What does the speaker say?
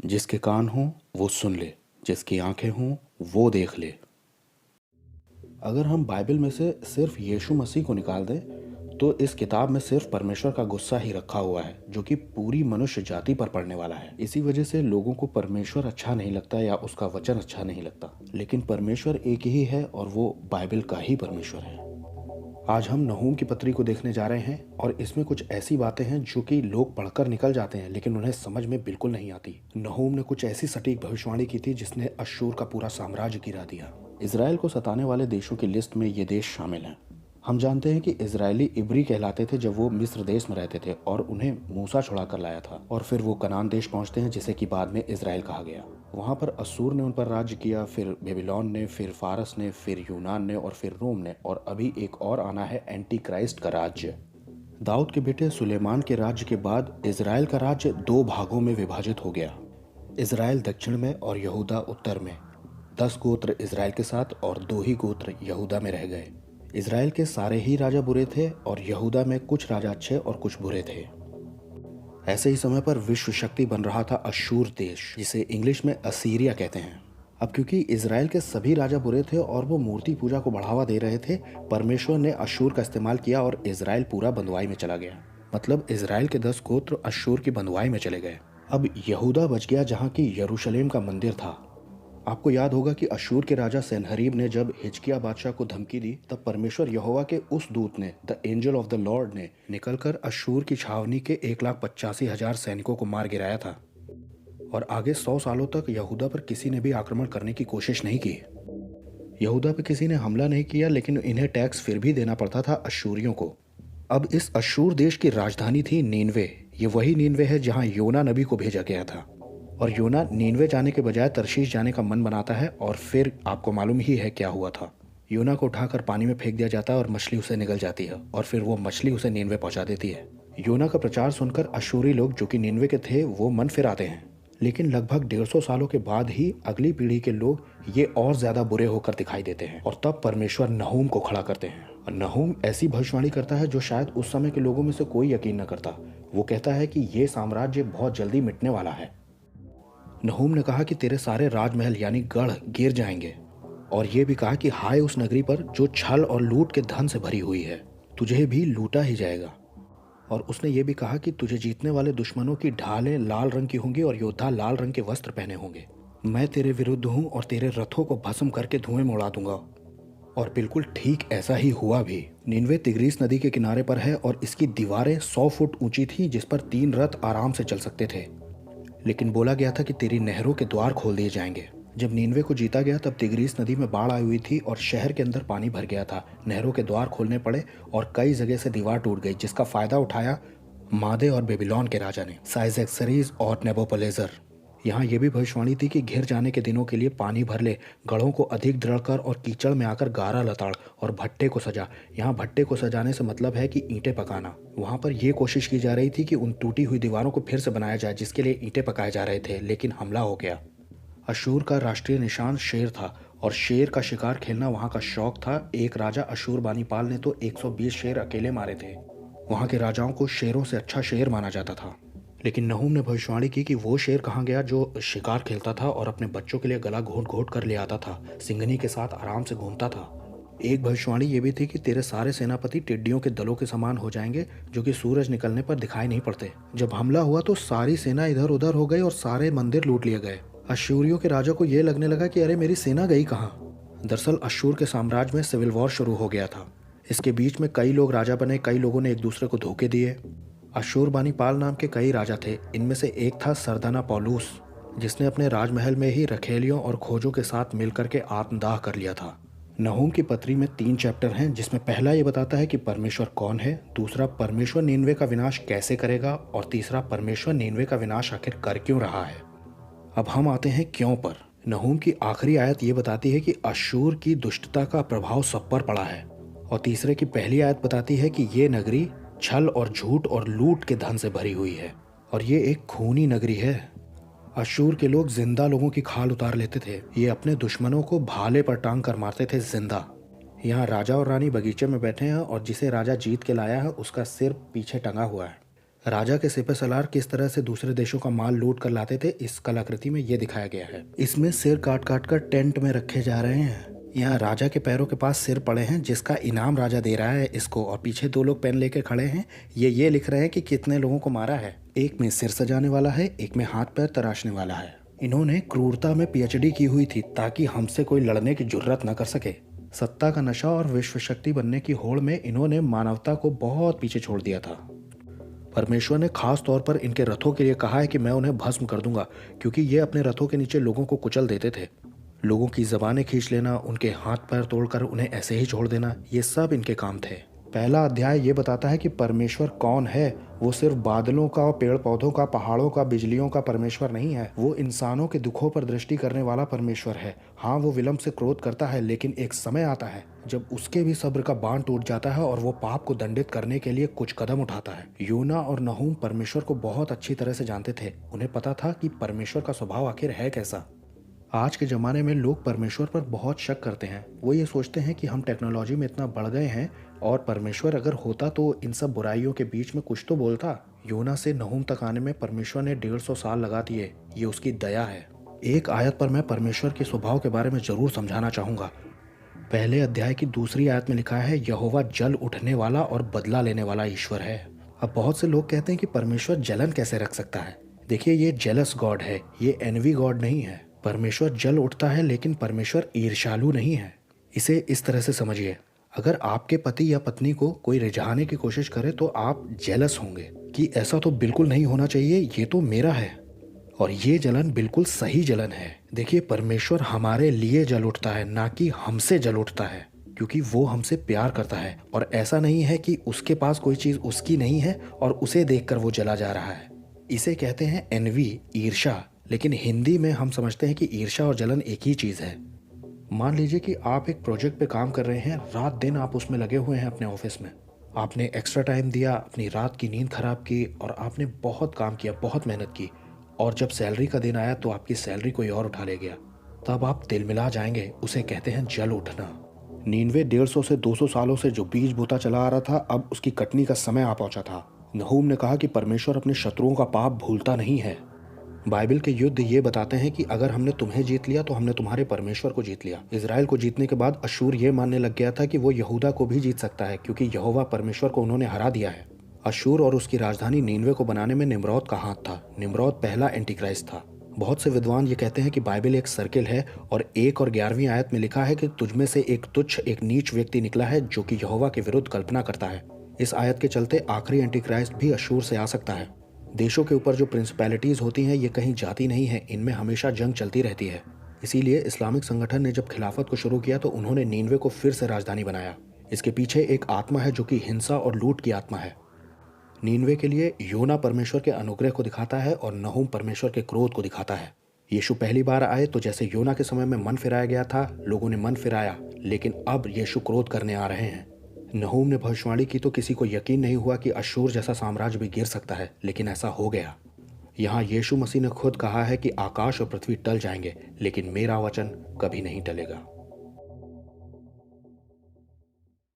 जिसके कान हों वो सुन ले, जिसकी आंखें हों वो देख ले। अगर हम बाइबल में से सिर्फ यीशु मसीह को निकाल दें तो इस किताब में सिर्फ परमेश्वर का गुस्सा ही रखा हुआ है, जो कि पूरी मनुष्य जाति पर पड़ने वाला है। इसी वजह से लोगों को परमेश्वर अच्छा नहीं लगता या उसका वचन अच्छा नहीं लगता। लेकिन परमेश्वर एक ही है और वो बाइबल का ही परमेश्वर है। आज हम नहूम की पत्री को देखने जा रहे हैं और इसमें कुछ ऐसी बातें हैं जो कि लोग पढ़कर निकल जाते हैं लेकिन उन्हें समझ में बिल्कुल नहीं आती। नहूम ने कुछ ऐसी सटीक भविष्यवाणी की थी जिसने अश्शूर का पूरा साम्राज्य गिरा दिया। इजराइल को सताने वाले देशों की लिस्ट में ये देश शामिल हैं। हम जानते हैं कि इजरायली इब्री कहलाते थे जब वो मिस्र देश में रहते थे और उन्हें मूसा छुड़ा कर लाया था, और फिर वो कनान देश पहुंचते हैं जिसे कि बाद में इजराइल कहा गया। वहां पर असूर ने उन पर राज्य किया, फिर बेबीलोन ने, फिर फारस ने, फिर यूनान ने और फिर रोम ने, और अभी एक और आना है एंटी क्राइस्ट का राज्य। दाऊद के बेटे सुलेमान के राज्य के बाद इजराइल का राज्य दो भागों में विभाजित हो गया। इजराइल दक्षिण में और यहूदा उत्तर में। 10 गोत्र इजराइल के साथ और 2 ही गोत्र यहूदा में रह गए। इजराइल के सारे ही राजा बुरे थे और यहूदा में कुछ राजा अच्छे और कुछ बुरे थे। ऐसे ही समय पर विश्व शक्ति बन रहा था अश्शूर देश, जिसे इंग्लिश में असीरिया कहते हैं। अब क्योंकि इजराइल के सभी राजा बुरे थे और वो मूर्ति पूजा को बढ़ावा दे रहे थे, परमेश्वर ने अश्शूर का इस्तेमाल किया और इजराइल पूरा बंधुआई में चला गया। मतलब इजराइल के 10 गोत्र अश्शूर की बंधुआई में चले गए। अब यहूदा बच गया जहाँ की यरूशलेम का मंदिर था। आपको याद होगा कि अश्शूर के राजा सेनहरीब ने जब हिजकिया बादशाह को धमकी दी, तब परमेश्वर यहोवा के उस दूत ने, the angel of the Lord ने, निकलकर अश्शूर की छावनी के 1,85,000 सैनिकों को मार गिराया था। और आगे 100 सालों तक यहूदा पर किसी ने भी आक्रमण करने की कोशिश नहीं की। यहूदा पर किसी ने हमला नहीं किया, लेकिन इन्हें टैक्स फिर भी देना पड़ता था अश्शूरियों को। अब इस अश्शूर देश की राजधानी थी नीनवे। ये वही नीनवे है जहाँ योना नबी को भेजा गया था। और योना नीनवे जाने के बजाय तरशीश जाने का मन बनाता है, और फिर आपको मालूम ही है क्या हुआ था। योना को उठाकर पानी में फेंक दिया जाता है और मछली उसे निगल जाती है, और फिर वो मछली उसे नीनवे पहुंचा देती है। योना का प्रचार सुनकर अश्शूरी लोग जो कि नीनवे के थे वो मन फिर आते हैं। लेकिन लगभग 150 सालों के बाद ही अगली पीढ़ी के लोग ये और ज्यादा बुरे होकर दिखाई देते हैं, और तब परमेश्वर नहूम को खड़ा करते हैं। और नहूम ऐसी भविष्यवाणी करता है जो शायद उस समय के लोगों में से कोई यकीन न करता। वो कहता है कि ये साम्राज्य बहुत जल्दी मिटने वाला है। नहूम ने कहा कि तेरे सारे राजमहल यानी गढ़ गिर जाएंगे, और ये भी कहा कि हाय उस नगरी पर जो छल और लूट के धन से भरी हुई है, तुझे भी लूटा ही जाएगा। और उसने ये भी कहा कि तुझे जीतने वाले दुश्मनों की ढालें लाल रंग की होंगी और योद्धा लाल रंग के वस्त्र पहने होंगे। मैं तेरे विरुद्ध हूँ और तेरे रथों को भस्म करके धुएं में उड़ा दूंगा। और बिल्कुल ठीक ऐसा ही हुआ भी। नीनवे तिग्रीस नदी के किनारे पर है और इसकी दीवारें 100 फुट ऊंची थी, जिस पर 3 रथ आराम से चल सकते थे। लेकिन बोला गया था कि तेरी नहरों के द्वार खोल दिए जाएंगे। जब नीनवे को जीता गया तब तिग्रीस नदी में बाढ़ आई हुई थी और शहर के अंदर पानी भर गया था। नहरों के द्वार खोलने पड़े और कई जगह से दीवार टूट गई, जिसका फायदा उठाया मादे और बेबीलोन के राजा ने, साइज़ेक्सरीज और नेबोपलेजर। यहाँ ये भी भविष्यवाणी थी कि घिर जाने के दिनों के लिए पानी भर ले, गढ़ों को अधिक दृढ़ कर और कीचड़ में आकर गारा लताड़ और भट्टे को सजा। यहाँ भट्टे को सजाने से मतलब है कि ईंटें पकाना। वहाँ पर यह कोशिश की जा रही थी कि उन टूटी हुई दीवारों को फिर से बनाया जाए, जिसके लिए ईंटें पकाए जा रहे थे, लेकिन हमला हो गया। अशूर का राष्ट्रीय निशान शेर था और शेर का शिकार खेलना वहाँ का शौक था। एक राजा अशूरबानीपाल ने तो 120 शेर अकेले मारे थे। वहाँ के राजाओं को शेरों से अच्छा शेर माना जाता था। लेकिन नहूम ने भविष्यवाणी की कि वो शेर कहाँ गया जो शिकार खेलता था और अपने बच्चों के लिए गला घोट घोट कर ले आता था, सिंघनी के साथ आराम से घूमता था। एक भविष्यवाणी ये भी थी कि तेरे सारे सेनापति टिड्डियों के दलों के समान हो जाएंगे, जो कि सूरज निकलने पर दिखाई नहीं पड़ते। जब हमला हुआ तो सारी सेना इधर उधर हो गई और सारे मंदिर लूट लिए गए। अश्शूरियों के राजा को यह लगने लगा कि अरे मेरी सेना गई कहाँ। दरअसल अश्शूर के साम्राज्य में सिविल वॉर शुरू हो गया था। इसके बीच में कई लोग राजा बने, कई लोगों ने एक दूसरे को धोखे दिए। अशूरबानीपाल नाम के कई राजा थे। इनमें से एक था सरदाना पौलुस, जिसने अपने राजमहल में ही रखेलियों और खोजों के साथ मिलकर के आत्मदाह कर लिया था। नहूम की पत्री में 3 चैप्टर हैं, जिसमें पहला ये बताता है कि परमेश्वर कौन है, दूसरा परमेश्वर नीनवे का विनाश कैसे करेगा, और तीसरा परमेश्वर नीनवे का विनाश आखिर कर क्यों रहा है। अब हम आते हैं क्यों पर। नहूम की आखिरी आयत ये बताती है कि अश्शूर की दुष्टता का प्रभाव सब पर पड़ा है, और तीसरे की पहली आयत बताती है कि ये नगरी छल और झूठ और लूट के धन से भरी हुई है, और ये एक खूनी नगरी है। अश्शूर के लोग जिंदा लोगों की खाल उतार लेते थे। ये अपने दुश्मनों को भाले पर टांग कर मारते थे जिंदा। यहाँ राजा और रानी बगीचे में बैठे हैं और जिसे राजा जीत के लाया है उसका सिर पीछे टंगा हुआ है। राजा के सिपह सलार किस तरह से दूसरे देशों का माल लूट कर लाते थे, इस कलाकृति में ये दिखाया गया है। इसमें सिर काट काट कर टेंट में रखे जा रहे हैं। यहाँ राजा के पैरों के पास सिर पड़े हैं जिसका इनाम राजा दे रहा है इसको, और पीछे 2 लोग पेन लेके खड़े हैं। ये लिख रहे हैं कि कितने लोगों को मारा है। एक में सिर सजाने वाला है, एक में हाथ पैर तराशने वाला है। इन्होंने क्रूरता में पीएचडी की हुई थी ताकि हमसे कोई लड़ने की जुर्रत न कर सके। सत्ता का नशा और विश्व शक्ति बनने की होड़ में इन्होंने मानवता को बहुत पीछे छोड़ दिया था। परमेश्वर ने खास तौर पर इनके रथों के लिए कहा है कि मैं उन्हें भस्म कर दूंगा, क्योंकि ये अपने रथों के नीचे लोगों को कुचल देते थे। लोगों की जबानें खींच लेना, उनके हाथ पैर तोड़कर उन्हें ऐसे ही छोड़ देना, ये सब इनके काम थे। पहला अध्याय ये बताता है कि परमेश्वर कौन है। वो सिर्फ बादलों का, पेड़ पौधों का, पहाड़ों का, बिजलियों का परमेश्वर नहीं है। वो इंसानों के दुखों पर दृष्टि करने वाला परमेश्वर है। हाँ, वो विलंब से क्रोध करता है, लेकिन एक समय आता है जब उसके भी सब्र का बांध टूट जाता है और वो पाप को दंडित करने के लिए कुछ कदम उठाता है। योना और नहूम परमेश्वर को बहुत अच्छी तरह से जानते थे। उन्हें पता था कि परमेश्वर का स्वभाव आखिर है कैसा। आज के ज़माने में लोग परमेश्वर पर बहुत शक करते हैं। वो ये सोचते हैं कि हम टेक्नोलॉजी में इतना बढ़ गए हैं और परमेश्वर अगर होता तो इन सब बुराइयों के बीच में कुछ तो बोलता। योना से नहूम तक आने में परमेश्वर ने 150 साल लगा दिए। ये उसकी दया है। एक आयत पर मैं परमेश्वर के स्वभाव के बारे में ज़रूर समझाना चाहूँगा। पहले अध्याय की दूसरी आयत में लिखा है, यहोवा जल उठने वाला और बदला लेने वाला ईश्वर है। अब बहुत से लोग कहते हैं कि परमेश्वर जलन कैसे रख सकता है। देखिए, ये जेलस गॉड है, ये एनवी गॉड नहीं है। परमेश्वर जल उठता है, लेकिन परमेश्वर ईर्ष्यालु नहीं है। इसे इस तरह से समझिए, अगर आपके पति या पत्नी को कोई रिझाने की कोशिश करे तो आप जेलस होंगे कि ऐसा तो बिल्कुल नहीं होना चाहिए, ये तो मेरा है। और ये जलन बिल्कुल सही जलन है। देखिए, परमेश्वर हमारे लिए जल उठता है, ना कि हमसे जल उठता है, क्योंकि वो हमसे प्यार करता है। और ऐसा नहीं है कि उसके पास कोई चीज़ उसकी नहीं है और उसे देखकर वो जला जा रहा है। इसे कहते हैं एनवी, ईर्ष्या। लेकिन हिंदी में हम समझते हैं कि ईर्ष्या और जलन एक ही चीज़ है। मान लीजिए कि आप एक प्रोजेक्ट पे काम कर रहे हैं, रात दिन आप उसमें लगे हुए हैं अपने ऑफिस में। आपने एक्स्ट्रा टाइम दिया, अपनी रात की नींद खराब की और आपने बहुत काम किया, बहुत मेहनत की। और जब सैलरी का दिन आया तो आपकी सैलरी कोई और उठा ले गया। तब आप तिलमिला जाएंगे। उसे कहते हैं जल उठना। 99 से 200 सालों से जो बीज बोता चला आ रहा था, अब उसकी कटनी का समय आ पहुंचा था। नहूम ने कहा कि परमेश्वर अपने शत्रुओं का पाप भूलता नहीं है। बाइबल के युद्ध ये बताते हैं कि अगर हमने तुम्हें जीत लिया तो हमने तुम्हारे परमेश्वर को जीत लिया। इजराइल को जीतने के बाद अशूर ये मानने लग गया था कि वो यहूदा को भी जीत सकता है, क्योंकि यहोवा परमेश्वर को उन्होंने हरा दिया है। अशूर और उसकी राजधानी नीनवे को बनाने में निम्रोद का हाथ था। निम्रोद पहला एंटीक्राइस्ट था। बहुत से विद्वान ये कहते हैं कि बाइबल एक सर्किल है और 1 और 11वीं आयत में लिखा है कि तुझमें से एक तुच्छ, एक नीच व्यक्ति निकला है जो कि यहोवा के विरुद्ध कल्पना करता है। इस आयत के चलते आखिरी एंटीक्राइस्ट भी अशूर से आ सकता है। देशों के ऊपर जो प्रिंसिपैलिटीज होती हैं, ये कहीं जाती नहीं है, इनमें हमेशा जंग चलती रहती है। इसीलिए इस्लामिक संगठन ने जब खिलाफत को शुरू किया तो उन्होंने नीनवे को फिर से राजधानी बनाया। इसके पीछे एक आत्मा है जो कि हिंसा और लूट की आत्मा है। नीनवे के लिए योना परमेश्वर के अनुग्रह को दिखाता है और नहूम परमेश्वर के क्रोध को दिखाता है। यीशु पहली बार आए तो जैसे योना के समय में मन फिराया गया था, लोगों ने मन फिराया, लेकिन अब यीशु क्रोध करने आ रहे हैं। नहूम ने भविष्यवाणी की तो किसी को यकीन नहीं हुआ कि अशूर जैसा साम्राज्य भी गिर सकता है, लेकिन ऐसा हो गया। यहाँ यीशु मसीह ने खुद कहा है कि आकाश और पृथ्वी टल जाएंगे, लेकिन मेरा वचन कभी नहीं टलेगा।